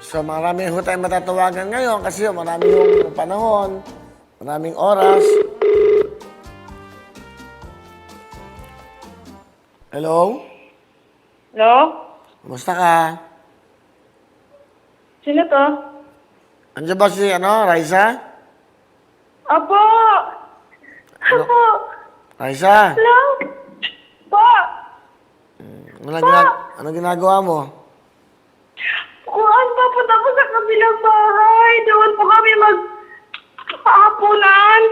So marami ho tayong matatawagan ngayon kasi marami yung panahon, maraming oras. Hello? Hello? Kumusta ka? Sino to? Andiyan ba si, Raisa? Apo! Apo! Raisa? Hello? Po! Ano ginagawa mo? Kuhaan, papunta po sa kabilang bahay. Doon po kami mag-aapunan.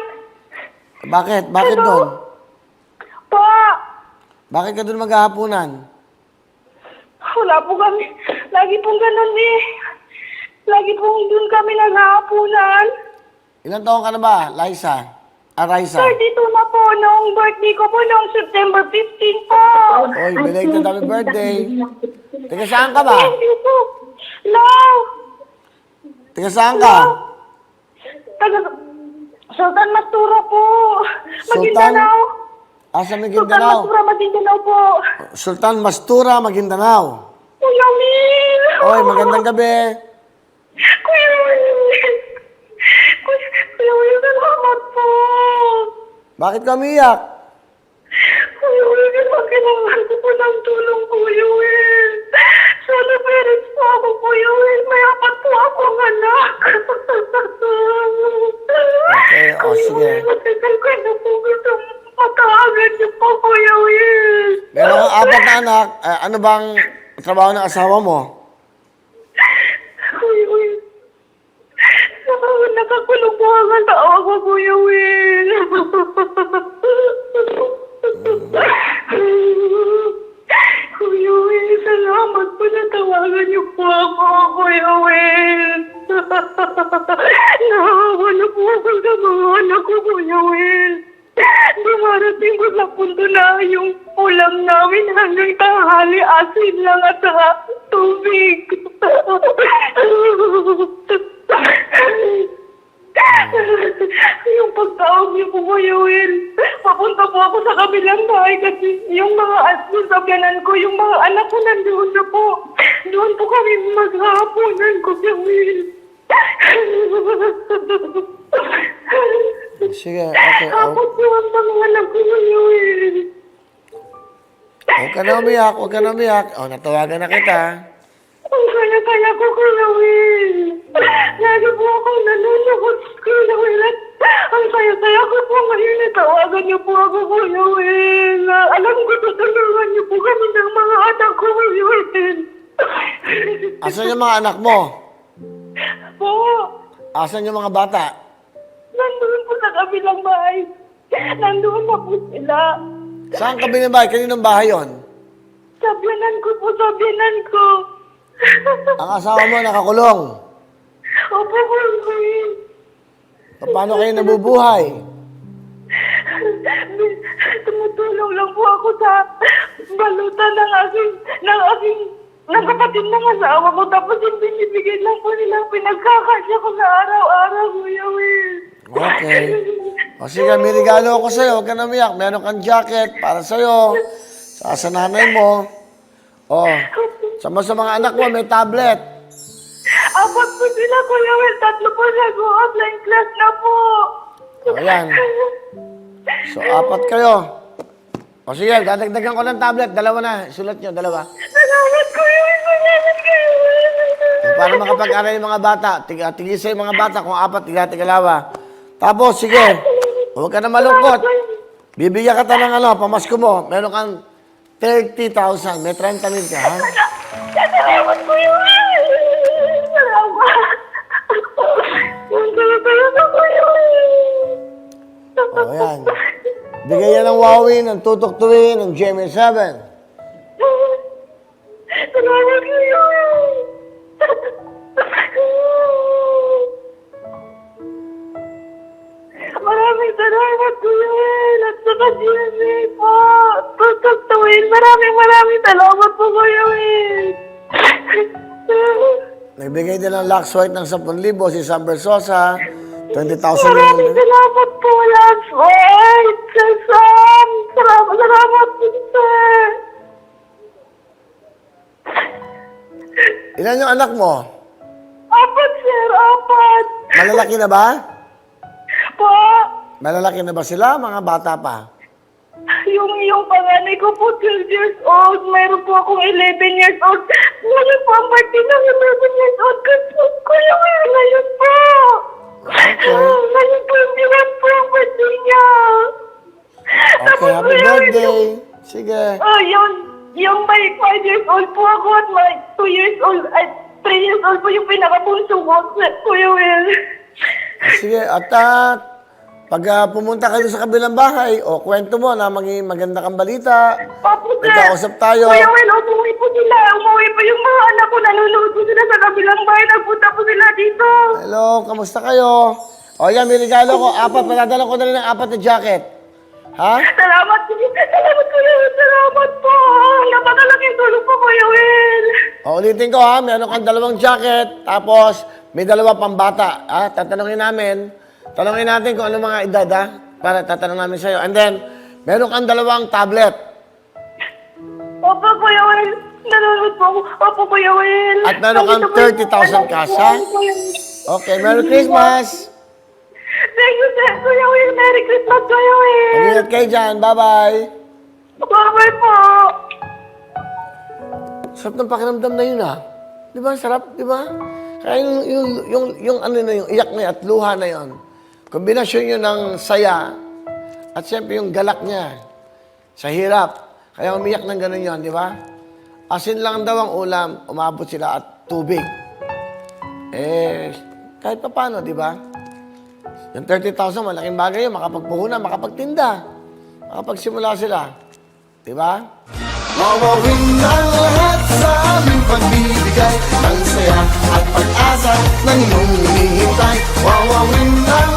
Bakit? Bakit doon? Po! Bakit ka doon maghahapunan? Wala po kami. Lagi pong ganun eh. Lagi pong doon kami nag-aapunan. Ilan taon ka na ba, Raisa? Raisa? 32 na po nung birthday ko po noong September 15 po. Oy, belated happy birthday. Taga saan ka ba? Thank you po. No! Taga saan ka? Taga Sultan Mastura po. Sultan? Maguindanao. Asa Sultan Maguindanao? Mastura, Maguindanao po. Sultan Mastura, Maguindanao. Kuya Will. Oy, magandang gabi. Kuya Will. Kuya Will, salamat po. Bakit ka umiyak? Kuya Will, kailangan ko po ng tulong, Kuya Will. Solo parents po ako, Kuya Will. May apat po akong anak. Okay, sige. Matagal ko na po gusto matawagan niyo po, Kuya Will. Meron kang apat na anak. Ano bang trabaho ng asawa mo? Kuya Will. Nakakulong po ang asawa ko, Kuya Will. Kuya Will, salamat po na tawagan niyo po ako, Kuya Will. Naawa na po ako sa mga anak ko, Kuya Will. Dumarating ko sa punto na yung ulam namin hanggang tanghali, asin lang at saka tubig. Yung pagtawag niyo po, Kuya Will, papunta po ako sa kabilang bahay kasi yung mga sabyanan ko, yung mga anak ko nandoon na po. Doon po kami maghahaponan, Kuya Will. Sige, okay. Kapot po ang mga anak ko, Kuya Will. Huwag ka na umiyak, huwag ka na umiyak. Natawagan na kita. Ang kaya-kaya ko, Kuya Will. Lagi po akong nanonood, Kuya Will. At ang saya-saya ko po ngayon. Natawagan niyo po ako, Kuya Will. Alam ko, tutulungan niyo po kami ng mga anak ko, Kuya Will. Asan yung mga anak mo? Po, Asan yung mga bata? nandun po sa kabilang bahay. Nandun na po sila. Saan ka binibay? Kaninong bahay yon? Sabyanan ko po, sabyanan ko. Ang asawa mo nakakulong. Opo, Kuya Will. Paano kayo nabubuhay? Tumutulong lang po ako sa balutan ng kapatid ng asawa ko. Tapos yung binibigay lang po nilang pinagkakasya ko sa araw-araw, Kuya Will. Okay. Sige, may regalo ako sa'yo. Huwag ka na umiyak. Meron kang jacket para sa'yo. Sa nanay mo. Sama sa mga anak mo, may tablet. Apat po sila, Kuya Will. 3 po nag-online class na po. Ayan. So, 4 kayo. Sige, dadagdagan ko ng tablet. 2 na. Sulat nyo, 2. Salamat, Kuya Will. Salamat, Kuya Will. Para makapag-aral yung mga bata. Tigisa yung mga bata. Kung 4, tigalawa. Tapos, sige. Huwag ka na malungkot. Bibigyan ka ng pamasko mo. Meron kang 30,000. May 30,000 ka, ha? Salamat, Kuya Will. Salamat. Salamat, Kuya Will. Ayan. Bigay yan ng Huawei, ng tutuktuin, ng GMA 7. Salamat, Kuya Will. Maraming salamat, Kuya Will. At saka GMA po. Tutuktuin. Maraming salamat po, Kuya Will. Nagbigay din ng Lux White ng 10,000 si Sam Bersosa. 20,000 Maraming yung... salamat po, Lance White. Sam. Salamat po, sir. Ilan yung anak mo? Malalaki na ba? Po, Malalaki na ba sila? Mga bata pa? yung panganay ko po 12 years old. Mayroon po akong 11 years old. Ngayon po ang birthday ng 11 years old. Kuya Will, ngayon po. Ngayon po yung bilang po ang birthday niya. Okay, happy birthday. Sige. Oh, yung may 5 years old po ako at may 2 years old, ay 3 years old po yung pinakabunso ko, Kuya Will. Sige, at pag pumunta kayo sa kabilang bahay, o kwento mo na maganda kang balita, Papo, sir. nagkausap tayo. Kuya Will, umuwi po sila. Umuwi po yung mga anak ko. Nanonood po sila sa kabilang bahay. Nagpunta po sila dito. Hello, kamusta kayo? O yan, may regalo ko. Patadala ko na rin ng 4 na jacket. Ha? Salamat po. Salamat, Kuya Will. Salamat po. Napakalaking tulong po, Kuya Will. O, ulitin ko ha, meron kang 2 jacket, tapos may 2 pang bata. Ha? Tatanungin natin kung ano mga edad ha, para tatanong namin sa'yo. And then, meron kang 2 tablet. Opo, Kuya Will. Nanonood po ako. Opo, Kuya Will. At meron kang 30,000 cash, ha? Okay, Merry Christmas! Thank you, sir. Kuya Will. Merry Christmas, Kuya Will. Mag-ingat kayo dyan. Bye-bye! Bye-bye po. Sarap ng pakiramdam na yun, ha? Di ba? Sarap, di ba? Kaya yung ano na yung iyak na yun at luha na yun. Kombinasyon yun ng saya at siyempre yung galak niya sa hirap. Kaya umiyak ng gano'n yun, di ba? Asin lang daw ang ulam, umabot sila at tubig. Kahit pa paano, di ba? Yung 30,000, malaking bagay yun. Makapagpuhunan, makapagtinda. Makapagsimula sila. Di ba? Mawawin ang lahat sa aming pagbibigay ng saya at pag-asa ng iyong hinihintay. Wawawin ang